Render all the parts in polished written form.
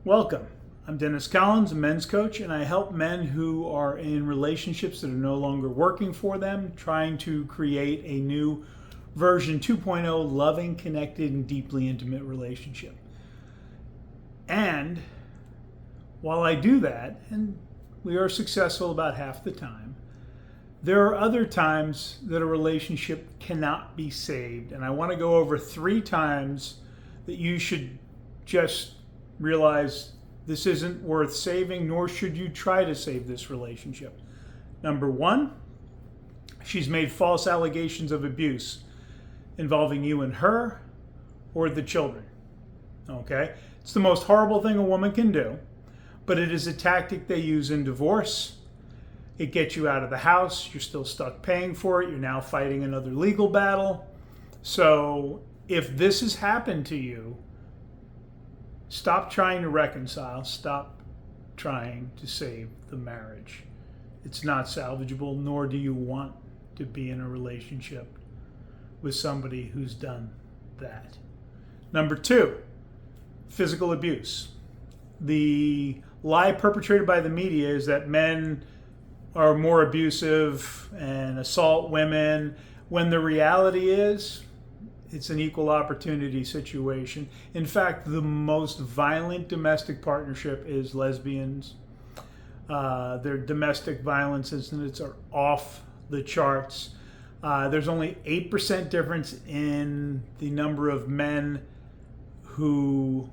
Welcome. I'm Dennis Collins, a men's coach, and I help men who are in relationships that are no longer working for them, trying to create a new version 2.0 loving, connected, and deeply intimate relationship. And while I do that, and we are successful about half the time, there are other times that a relationship cannot be saved. And I want to go over 3 times that you should just realize this isn't worth saving, nor should you try to save this relationship. Number 1, she's made false allegations of abuse involving you and her or the children. Okay? It's the most horrible thing a woman can do, but it is a tactic they use in divorce. It gets you out of the house. You're still stuck paying for it. You're now fighting another legal battle. So if this has happened to you, stop trying to reconcile. Stop trying to save the marriage. It's not salvageable, nor do you want to be in a relationship with somebody who's done that. Number 2, physical abuse. The lie perpetrated by the media is that men are more abusive and assault women, when the reality is it's an equal opportunity situation. In fact, the most violent domestic partnership is lesbians. Their domestic violence incidents are off the charts. There's only 8% difference in the number of men who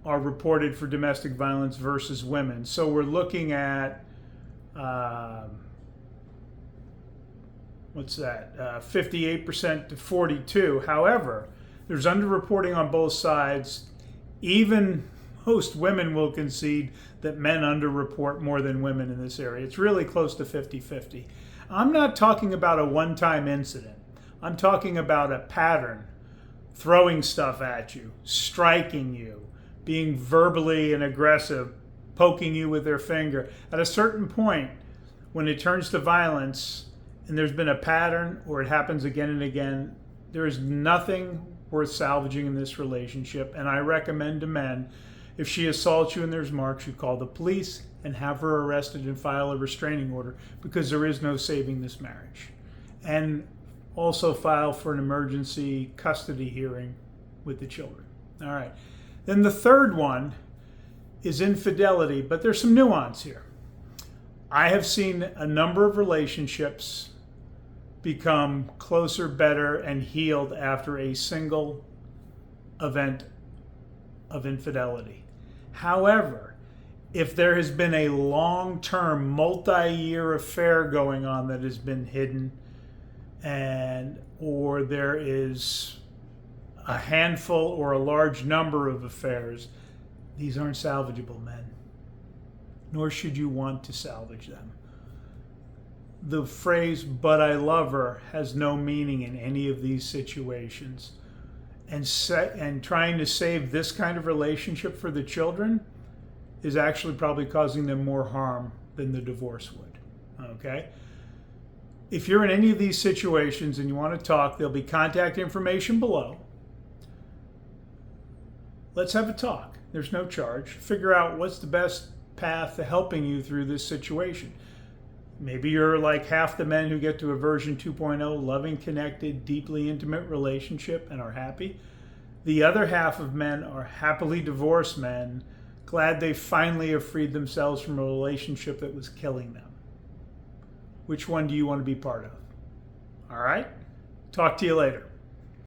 are reported for domestic violence versus women. So we're looking at 58% to 42. However, there's underreporting on both sides. Even most women will concede that men underreport more than women in this area. It's really close to 50-50. I'm not talking about a one-time incident. I'm talking about a pattern, throwing stuff at you, striking you, being verbally and aggressive, poking you with their finger. At a certain point, when it turns to violence and there's been a pattern or it happens again and again, there is nothing worth salvaging in this relationship. And I recommend to men, if she assaults you and there's marks, you call the police and have her arrested and file a restraining order, because there is no saving this marriage. And also file for an emergency custody hearing with the children. All right. Then the third one is infidelity, but there's some nuance here. I have seen a number of relationships become closer, better, and healed after a single event of infidelity. However, if there has been a long-term, multi-year affair going on that has been hidden, or there is a handful or a large number of affairs, these aren't salvageable, men. Nor should you want to salvage them. The phrase, "but I love her," has no meaning in any of these situations. And trying to save this kind of relationship for the children is actually probably causing them more harm than the divorce would. Okay? If you're in any of these situations and you want to talk, there'll be contact information below. Let's have a talk. There's no charge. Figure out what's the best path to helping you through this situation. Maybe you're like half the men who get to a version 2.0 loving, connected, deeply intimate relationship and are happy. The other half of men are happily divorced men, glad they finally have freed themselves from a relationship that was killing them. Which one do you want to be part of? All right? Talk to you later.